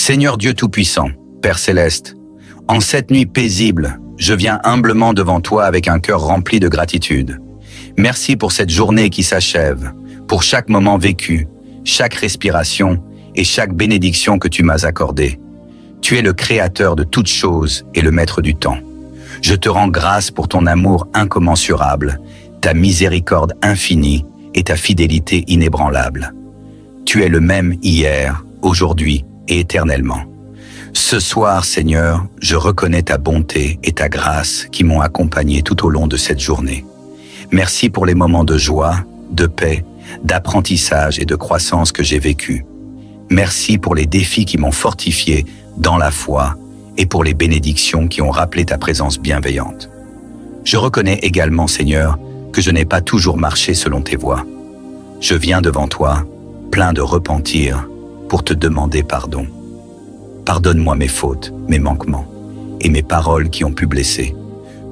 Seigneur Dieu Tout-Puissant, Père Céleste, en cette nuit paisible, je viens humblement devant toi avec un cœur rempli de gratitude. Merci pour cette journée qui s'achève, pour chaque moment vécu, chaque respiration et chaque bénédiction que tu m'as accordée. Tu es le Créateur de toutes choses et le Maître du temps. Je te rends grâce pour ton amour incommensurable, ta miséricorde infinie et ta fidélité inébranlable. Tu es le même hier, aujourd'hui et éternellement. Ce soir, Seigneur, je reconnais ta bonté et ta grâce qui m'ont accompagné tout au long de cette journée. Merci pour les moments de joie, de paix, d'apprentissage et de croissance que j'ai vécus. Merci pour les défis qui m'ont fortifié dans la foi et pour les bénédictions qui ont rappelé ta présence bienveillante. Je reconnais également, Seigneur, que je n'ai pas toujours marché selon tes voies. Je viens devant toi, plein de repentir, pour te demander pardon. Pardonne-moi mes fautes, mes manquements et mes paroles qui ont pu blesser.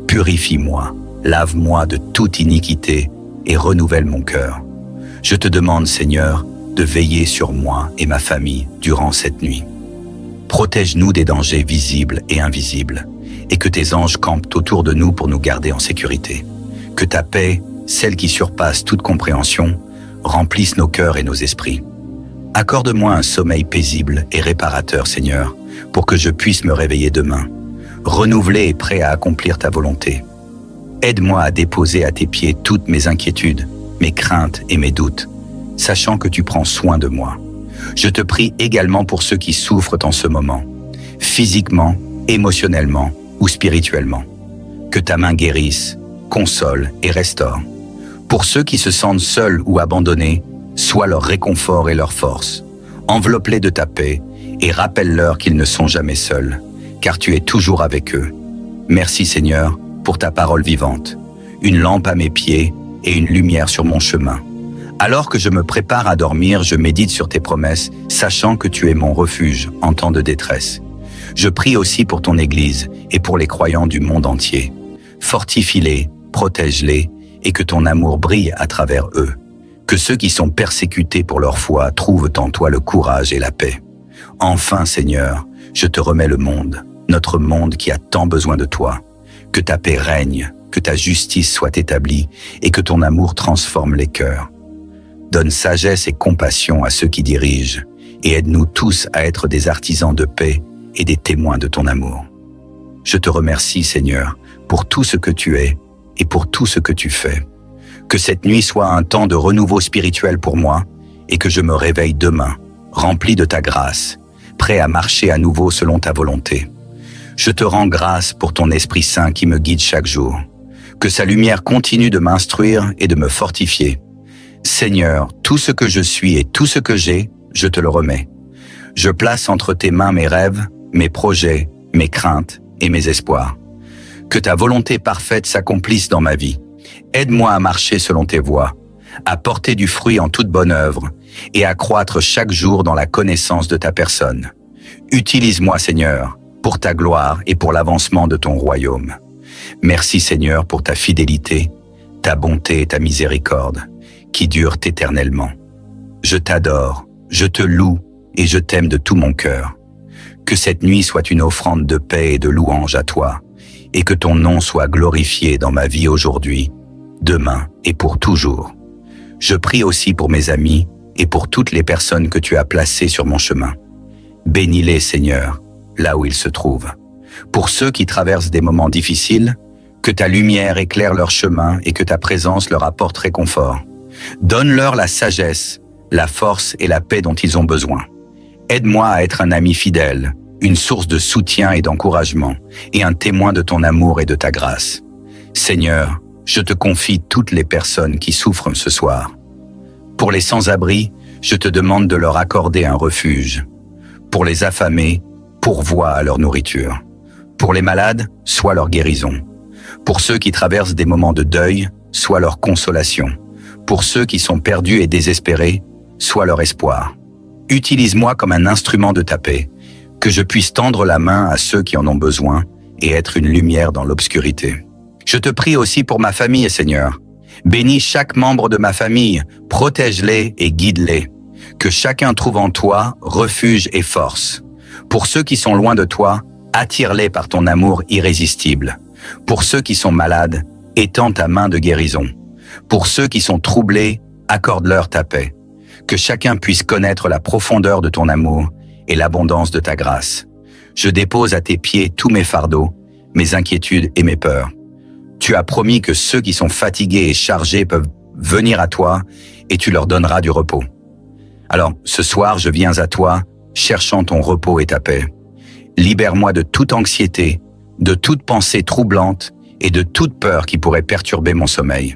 Purifie-moi, lave-moi de toute iniquité et renouvelle mon cœur. Je te demande, Seigneur, de veiller sur moi et ma famille durant cette nuit. Protège-nous des dangers visibles et invisibles, et que tes anges campent autour de nous pour nous garder en sécurité. Que ta paix, celle qui surpasse toute compréhension, remplisse nos cœurs et nos esprits. Accorde-moi un sommeil paisible et réparateur, Seigneur, pour que je puisse me réveiller demain, renouvelé et prêt à accomplir ta volonté. Aide-moi à déposer à tes pieds toutes mes inquiétudes, mes craintes et mes doutes, sachant que tu prends soin de moi. Je te prie également pour ceux qui souffrent en ce moment, physiquement, émotionnellement ou spirituellement. Que ta main guérisse, console et restaure. Pour ceux qui se sentent seuls ou abandonnés, sois leur réconfort et leur force. Enveloppe-les de ta paix et rappelle-leur qu'ils ne sont jamais seuls, car tu es toujours avec eux. Merci Seigneur pour ta parole vivante, une lampe à mes pieds et une lumière sur mon chemin. Alors que je me prépare à dormir, je médite sur tes promesses, sachant que tu es mon refuge en temps de détresse. Je prie aussi pour ton Église et pour les croyants du monde entier. Fortifie-les, protège-les et que ton amour brille à travers eux. Que ceux qui sont persécutés pour leur foi trouvent en toi le courage et la paix. Enfin, Seigneur, je te remets le monde, notre monde qui a tant besoin de toi. Que ta paix règne, que ta justice soit établie et que ton amour transforme les cœurs. Donne sagesse et compassion à ceux qui dirigent et aide-nous tous à être des artisans de paix et des témoins de ton amour. Je te remercie, Seigneur, pour tout ce que tu es et pour tout ce que tu fais. Que cette nuit soit un temps de renouveau spirituel pour moi et que je me réveille demain, rempli de ta grâce, prêt à marcher à nouveau selon ta volonté. Je te rends grâce pour ton Esprit Saint qui me guide chaque jour. Que sa lumière continue de m'instruire et de me fortifier. Seigneur, tout ce que je suis et tout ce que j'ai, je te le remets. Je place entre tes mains mes rêves, mes projets, mes craintes et mes espoirs. Que ta volonté parfaite s'accomplisse dans ma vie. Aide-moi à marcher selon tes voies, à porter du fruit en toute bonne œuvre et à croître chaque jour dans la connaissance de ta personne. Utilise-moi, Seigneur, pour ta gloire et pour l'avancement de ton royaume. Merci, Seigneur, pour ta fidélité, ta bonté et ta miséricorde, qui durent éternellement. Je t'adore, je te loue et je t'aime de tout mon cœur. Que cette nuit soit une offrande de paix et de louange à toi, et que ton nom soit glorifié dans ma vie aujourd'hui, demain et pour toujours. Je prie aussi pour mes amis et pour toutes les personnes que tu as placées sur mon chemin. Bénis-les, Seigneur, là où ils se trouvent. Pour ceux qui traversent des moments difficiles, que ta lumière éclaire leur chemin et que ta présence leur apporte réconfort. Donne-leur la sagesse, la force et la paix dont ils ont besoin. Aide-moi à être un ami fidèle, une source de soutien et d'encouragement, et un témoin de ton amour et de ta grâce. Seigneur, je te confie toutes les personnes qui souffrent ce soir. Pour les sans-abri, je te demande de leur accorder un refuge. Pour les affamés, pourvois à leur nourriture. Pour les malades, sois leur guérison. Pour ceux qui traversent des moments de deuil, sois leur consolation. Pour ceux qui sont perdus et désespérés, sois leur espoir. Utilise-moi comme un instrument de ta paix, que je puisse tendre la main à ceux qui en ont besoin et être une lumière dans l'obscurité. Je te prie aussi pour ma famille, Seigneur. Bénis chaque membre de ma famille, protège-les et guide-les. Que chacun trouve en toi refuge et force. Pour ceux qui sont loin de toi, attire-les par ton amour irrésistible. Pour ceux qui sont malades, étends ta main de guérison. Pour ceux qui sont troublés, accorde-leur ta paix. Que chacun puisse connaître la profondeur de ton amour et l'abondance de ta grâce. Je dépose à tes pieds tous mes fardeaux, mes inquiétudes et mes peurs. Tu as promis que ceux qui sont fatigués et chargés peuvent venir à toi et tu leur donneras du repos. Alors, ce soir, je viens à toi, cherchant ton repos et ta paix. Libère-moi de toute anxiété, de toute pensée troublante et de toute peur qui pourrait perturber mon sommeil.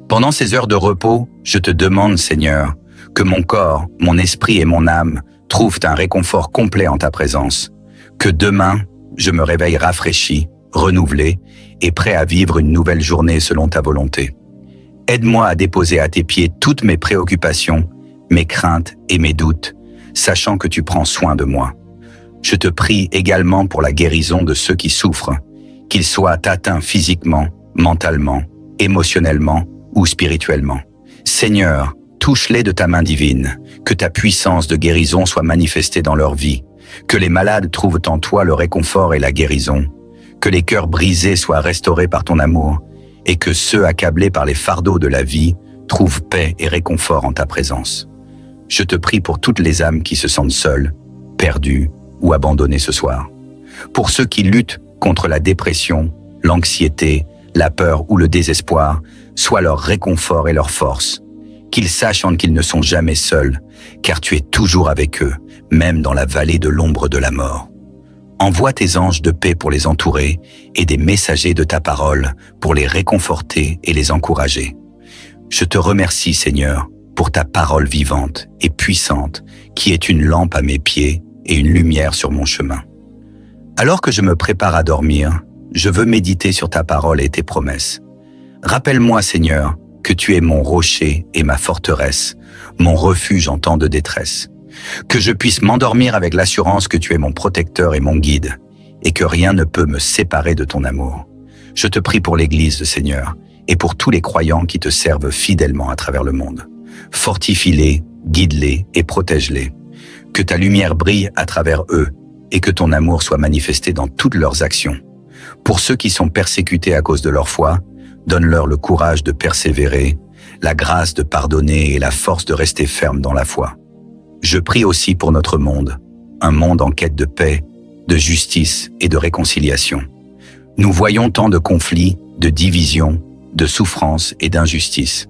Pendant ces heures de repos, je te demande, Seigneur, que mon corps, mon esprit et mon âme trouvent un réconfort complet en ta présence. Que demain, je me réveille rafraîchi, renouvelé et prêt à vivre une nouvelle journée selon ta volonté. Aide-moi à déposer à tes pieds toutes mes préoccupations, mes craintes et mes doutes, sachant que tu prends soin de moi. Je te prie également pour la guérison de ceux qui souffrent, qu'ils soient atteints physiquement, mentalement, émotionnellement ou spirituellement. Seigneur, touche-les de ta main divine, que ta puissance de guérison soit manifestée dans leur vie, que les malades trouvent en toi le réconfort et la guérison, que les cœurs brisés soient restaurés par ton amour, et que ceux accablés par les fardeaux de la vie trouvent paix et réconfort en ta présence. Je te prie pour toutes les âmes qui se sentent seules, perdues ou abandonnées ce soir. Pour ceux qui luttent contre la dépression, l'anxiété, la peur ou le désespoir, sois leur réconfort et leur force. Qu'ils sachent qu'ils ne sont jamais seuls, car tu es toujours avec eux, même dans la vallée de l'ombre de la mort. Envoie tes anges de paix pour les entourer et des messagers de ta parole pour les réconforter et les encourager. Je te remercie, Seigneur, pour ta parole vivante et puissante qui est une lampe à mes pieds et une lumière sur mon chemin. Alors que je me prépare à dormir, je veux méditer sur ta parole et tes promesses. Rappelle-moi, Seigneur, que tu es mon rocher et ma forteresse, mon refuge en temps de détresse. Que je puisse m'endormir avec l'assurance que tu es mon protecteur et mon guide, et que rien ne peut me séparer de ton amour. Je te prie pour l'Église, Seigneur, et pour tous les croyants qui te servent fidèlement à travers le monde. Fortifie-les, guide-les et protège-les. Que ta lumière brille à travers eux, et que ton amour soit manifesté dans toutes leurs actions. Pour ceux qui sont persécutés à cause de leur foi, donne-leur le courage de persévérer, la grâce de pardonner et la force de rester ferme dans la foi. Je prie aussi pour notre monde, un monde en quête de paix, de justice et de réconciliation. Nous voyons tant de conflits, de divisions, de souffrances et d'injustices.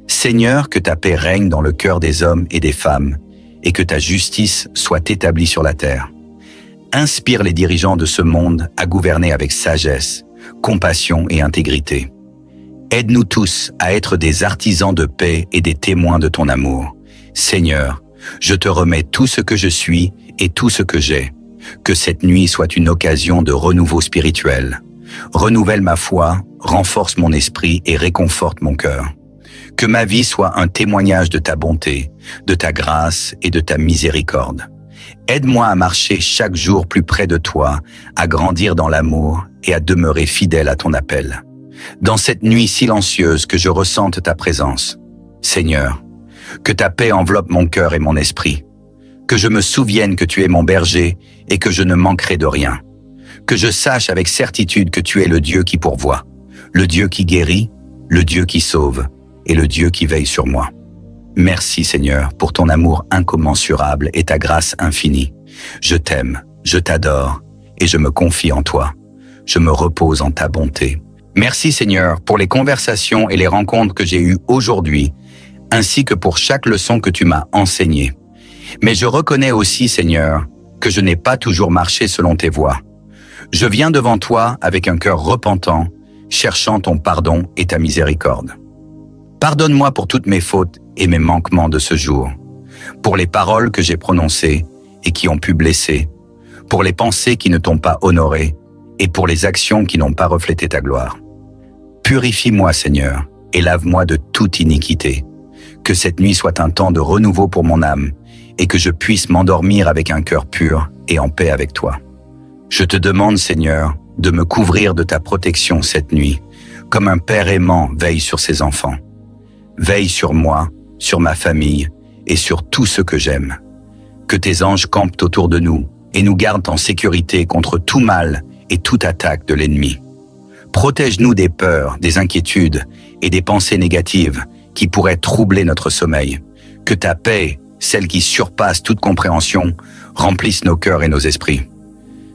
Seigneur, que ta paix règne dans le cœur des hommes et des femmes, et que ta justice soit établie sur la terre. Inspire les dirigeants de ce monde à gouverner avec sagesse, compassion et intégrité. Aide-nous tous à être des artisans de paix et des témoins de ton amour. Seigneur, je te remets tout ce que je suis et tout ce que j'ai. Que cette nuit soit une occasion de renouveau spirituel. Renouvelle ma foi, renforce mon esprit et réconforte mon cœur. Que ma vie soit un témoignage de ta bonté, de ta grâce et de ta miséricorde. Aide-moi à marcher chaque jour plus près de toi, à grandir dans l'amour et à demeurer fidèle à ton appel. Dans cette nuit silencieuse que je ressente ta présence, Seigneur, que ta paix enveloppe mon cœur et mon esprit. Que je me souvienne que tu es mon berger et que je ne manquerai de rien. Que je sache avec certitude que tu es le Dieu qui pourvoit, le Dieu qui guérit, le Dieu qui sauve et le Dieu qui veille sur moi. Merci Seigneur pour ton amour incommensurable et ta grâce infinie. Je t'aime, je t'adore et je me confie en toi. Je me repose en ta bonté. Merci Seigneur pour les conversations et les rencontres que j'ai eues aujourd'hui, ainsi que pour chaque leçon que tu m'as enseignée. Mais je reconnais aussi, Seigneur, que je n'ai pas toujours marché selon tes voies. Je viens devant toi avec un cœur repentant, cherchant ton pardon et ta miséricorde. Pardonne-moi pour toutes mes fautes et mes manquements de ce jour, pour les paroles que j'ai prononcées et qui ont pu blesser, pour les pensées qui ne t'ont pas honoré et pour les actions qui n'ont pas reflété ta gloire. Purifie-moi, Seigneur, et lave-moi de toute iniquité. Que cette nuit soit un temps de renouveau pour mon âme et que je puisse m'endormir avec un cœur pur et en paix avec toi. Je te demande, Seigneur, de me couvrir de ta protection cette nuit, comme un père aimant veille sur ses enfants. Veille sur moi, sur ma famille et sur tout ce que j'aime. Que tes anges campent autour de nous et nous garde en sécurité contre tout mal et toute attaque de l'ennemi. Protège-nous des peurs, des inquiétudes et des pensées négatives qui pourraient troubler notre sommeil. Que ta paix, celle qui surpasse toute compréhension, remplisse nos cœurs et nos esprits.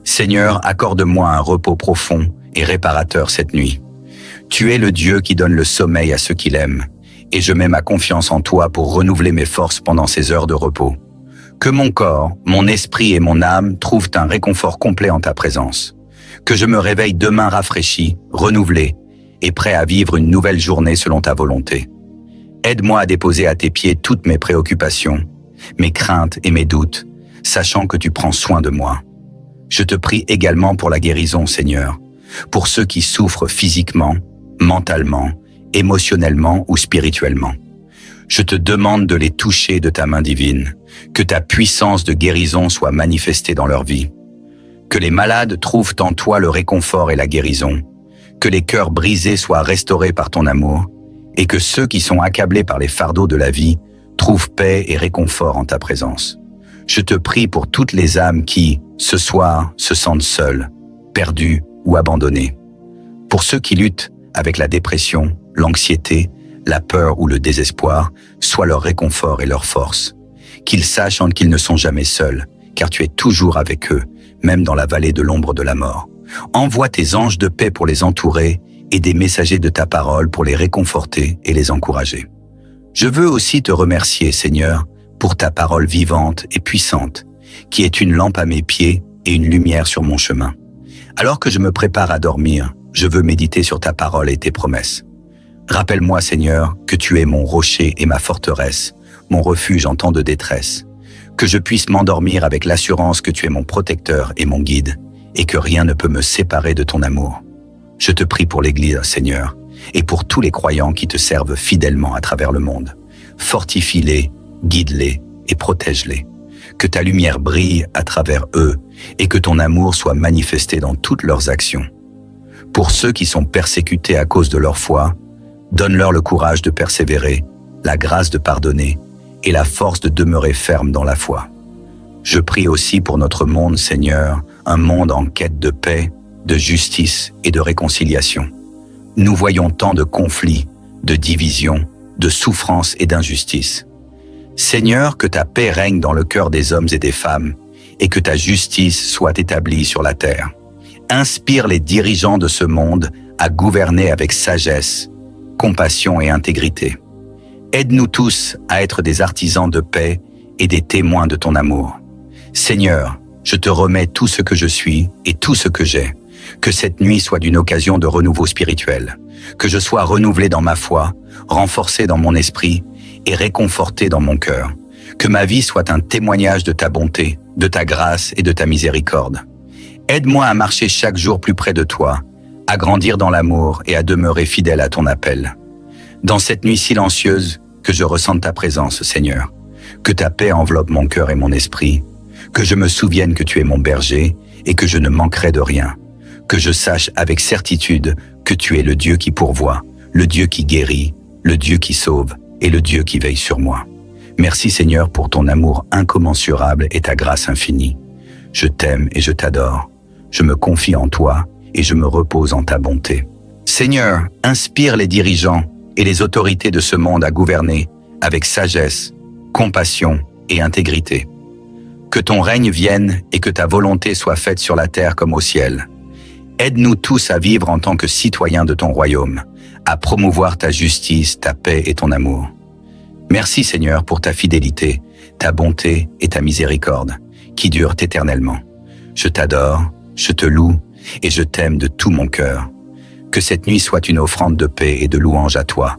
Seigneur, accorde-moi un repos profond et réparateur cette nuit. Tu es le Dieu qui donne le sommeil à ceux qui l'aiment, et je mets ma confiance en toi pour renouveler mes forces pendant ces heures de repos. Que mon corps, mon esprit et mon âme trouvent un réconfort complet en ta présence. Que je me réveille demain rafraîchi, renouvelé et prêt à vivre une nouvelle journée selon ta volonté. Aide-moi à déposer à tes pieds toutes mes préoccupations, mes craintes et mes doutes, sachant que tu prends soin de moi. Je te prie également pour la guérison, Seigneur, pour ceux qui souffrent physiquement, mentalement, émotionnellement ou spirituellement. Je te demande de les toucher de ta main divine, que ta puissance de guérison soit manifestée dans leur vie. Que les malades trouvent en toi le réconfort et la guérison, que les cœurs brisés soient restaurés par ton amour, et que ceux qui sont accablés par les fardeaux de la vie trouvent paix et réconfort en ta présence. Je te prie pour toutes les âmes qui, ce soir, se sentent seules, perdues ou abandonnées. Pour ceux qui luttent avec la dépression, l'anxiété, la peur ou le désespoir, sois leur réconfort et leur force. Qu'ils sachent qu'ils ne sont jamais seuls, car tu es toujours avec eux, même dans la vallée de l'ombre de la mort. Envoie tes anges de paix pour les entourer et des messagers de ta parole pour les réconforter et les encourager. Je veux aussi te remercier, Seigneur, pour ta parole vivante et puissante, qui est une lampe à mes pieds et une lumière sur mon chemin. Alors que je me prépare à dormir, je veux méditer sur ta parole et tes promesses. Rappelle-moi, Seigneur, que tu es mon rocher et ma forteresse, mon refuge en temps de détresse. Que je puisse m'endormir avec l'assurance que tu es mon protecteur et mon guide, et que rien ne peut me séparer de ton amour. Je te prie pour l'Église, Seigneur, et pour tous les croyants qui te servent fidèlement à travers le monde. Fortifie-les, guide-les et protège-les. Que ta lumière brille à travers eux et que ton amour soit manifesté dans toutes leurs actions. Pour ceux qui sont persécutés à cause de leur foi, donne-leur le courage de persévérer, la grâce de pardonner et la force de demeurer ferme dans la foi. Je prie aussi pour notre monde, Seigneur, un monde en quête de paix, de justice et de réconciliation. Nous voyons tant de conflits, de divisions, de souffrances et d'injustices. Seigneur, que ta paix règne dans le cœur des hommes et des femmes, et que ta justice soit établie sur la terre. Inspire les dirigeants de ce monde à gouverner avec sagesse, compassion et intégrité. Aide-nous tous à être des artisans de paix et des témoins de ton amour. Seigneur, je te remets tout ce que je suis et tout ce que j'ai. Que cette nuit soit d'une occasion de renouveau spirituel. Que je sois renouvelé dans ma foi, renforcé dans mon esprit et réconforté dans mon cœur. Que ma vie soit un témoignage de ta bonté, de ta grâce et de ta miséricorde. Aide-moi à marcher chaque jour plus près de toi, à grandir dans l'amour et à demeurer fidèle à ton appel. Dans cette nuit silencieuse, que je ressente ta présence, Seigneur. Que ta paix enveloppe mon cœur et mon esprit. Que je me souvienne que tu es mon berger et que je ne manquerai de rien. Que je sache avec certitude que tu es le Dieu qui pourvoit, le Dieu qui guérit, le Dieu qui sauve et le Dieu qui veille sur moi. Merci Seigneur pour ton amour incommensurable et ta grâce infinie. Je t'aime et je t'adore. Je me confie en toi et je me repose en ta bonté. Seigneur, inspire les dirigeants et les autorités de ce monde à gouverner avec sagesse, compassion et intégrité. Que ton règne vienne et que ta volonté soit faite sur la terre comme au ciel. Aide-nous tous à vivre en tant que citoyens de ton royaume, à promouvoir ta justice, ta paix et ton amour. Merci Seigneur pour ta fidélité, ta bonté et ta miséricorde, qui durent éternellement. Je t'adore, je te loue et je t'aime de tout mon cœur. Que cette nuit soit une offrande de paix et de louange à toi,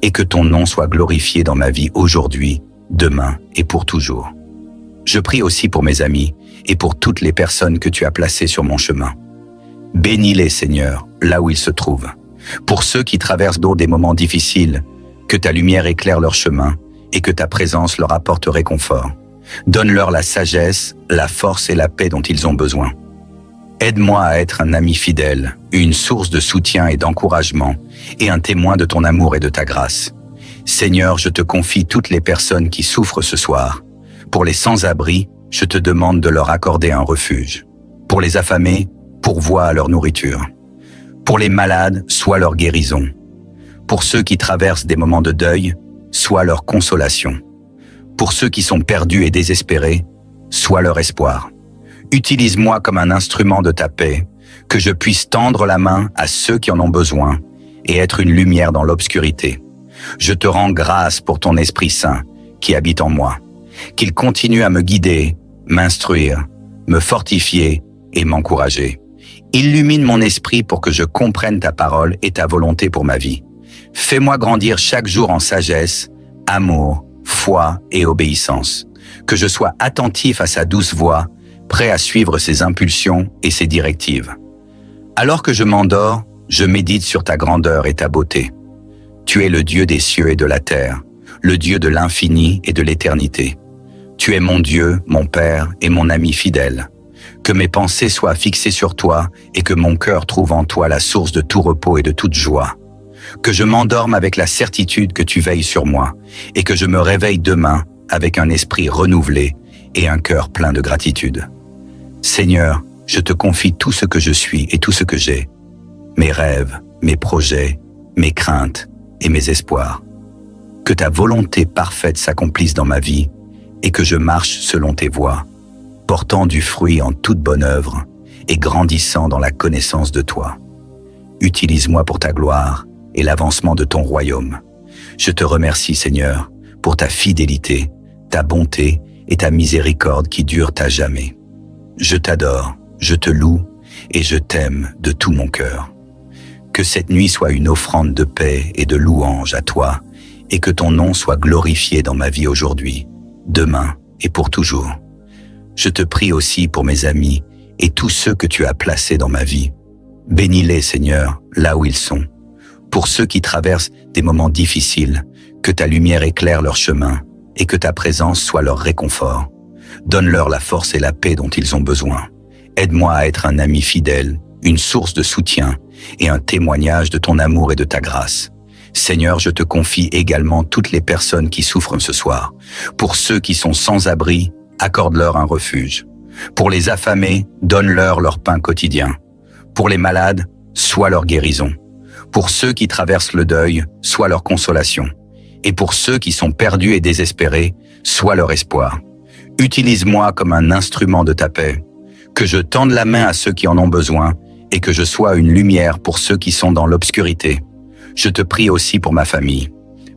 et que ton nom soit glorifié dans ma vie aujourd'hui, demain et pour toujours. Je prie aussi pour mes amis et pour toutes les personnes que tu as placées sur mon chemin. Bénis-les, Seigneur, là où ils se trouvent. Pour ceux qui traversent des moments difficiles, que ta lumière éclaire leur chemin et que ta présence leur apporte réconfort. Donne-leur la sagesse, la force et la paix dont ils ont besoin. Aide-moi à être un ami fidèle, une source de soutien et d'encouragement, et un témoin de ton amour et de ta grâce. Seigneur, je te confie toutes les personnes qui souffrent ce soir. Pour les sans-abri, je te demande de leur accorder un refuge. Pour les affamés, pourvois à leur nourriture. Pour les malades, sois leur guérison. Pour ceux qui traversent des moments de deuil, sois leur consolation. Pour ceux qui sont perdus et désespérés, sois leur espoir. Utilise-moi comme un instrument de ta paix, que je puisse tendre la main à ceux qui en ont besoin et être une lumière dans l'obscurité. Je te rends grâce pour ton Esprit Saint qui habite en moi, qu'il continue à me guider, m'instruire, me fortifier et m'encourager. Illumine mon esprit pour que je comprenne ta parole et ta volonté pour ma vie. Fais-moi grandir chaque jour en sagesse, amour, foi et obéissance. Que je sois attentif à sa douce voix, prêt à suivre ses impulsions et ses directives. Alors que je m'endors, je médite sur ta grandeur et ta beauté. Tu es le Dieu des cieux et de la terre, le Dieu de l'infini et de l'éternité. Tu es mon Dieu, mon Père et mon ami fidèle. Que mes pensées soient fixées sur toi et que mon cœur trouve en toi la source de tout repos et de toute joie. Que je m'endorme avec la certitude que tu veilles sur moi et que je me réveille demain avec un esprit renouvelé et un cœur plein de gratitude. Seigneur, je te confie tout ce que je suis et tout ce que j'ai, mes rêves, mes projets, mes craintes et mes espoirs. Que ta volonté parfaite s'accomplisse dans ma vie et que je marche selon tes voies, portant du fruit en toute bonne œuvre et grandissant dans la connaissance de toi. Utilise-moi pour ta gloire et l'avancement de ton royaume. Je te remercie, Seigneur, pour ta fidélité, ta bonté et ta miséricorde qui durent à jamais. Je t'adore, je te loue et je t'aime de tout mon cœur. Que cette nuit soit une offrande de paix et de louange à toi et que ton nom soit glorifié dans ma vie aujourd'hui, demain et pour toujours. Je te prie aussi pour mes amis et tous ceux que tu as placés dans ma vie. Bénis-les, Seigneur, là où ils sont. Pour ceux qui traversent des moments difficiles, que ta lumière éclaire leur chemin et que ta présence soit leur réconfort. Donne-leur la force et la paix dont ils ont besoin. Aide-moi à être un ami fidèle, une source de soutien et un témoignage de ton amour et de ta grâce. Seigneur, je te confie également toutes les personnes qui souffrent ce soir. Pour ceux qui sont sans abri, accorde-leur un refuge. Pour les affamés, donne-leur leur pain quotidien. Pour les malades, sois leur guérison. Pour ceux qui traversent le deuil, sois leur consolation. Et pour ceux qui sont perdus et désespérés, sois leur espoir. Utilise-moi comme un instrument de ta paix, que je tende la main à ceux qui en ont besoin et que je sois une lumière pour ceux qui sont dans l'obscurité. Je te prie aussi pour ma famille.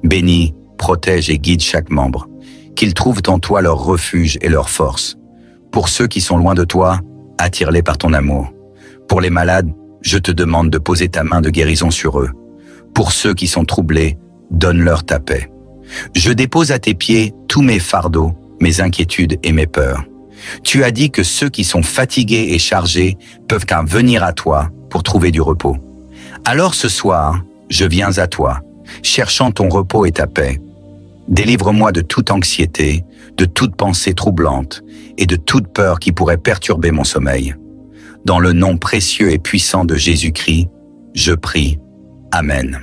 Bénis, protège et guide chaque membre, qu'ils trouvent en toi leur refuge et leur force. Pour ceux qui sont loin de toi, attire-les par ton amour. Pour les malades, je te demande de poser ta main de guérison sur eux. Pour ceux qui sont troublés, donne-leur ta paix. Je dépose à tes pieds tous mes fardeaux, mes inquiétudes et mes peurs. Tu as dit que ceux qui sont fatigués et chargés peuvent venir à toi pour trouver du repos. Alors ce soir, je viens à toi, cherchant ton repos et ta paix. Délivre-moi de toute anxiété, de toute pensée troublante et de toute peur qui pourrait perturber mon sommeil. Dans le nom précieux et puissant de Jésus-Christ, je prie. Amen.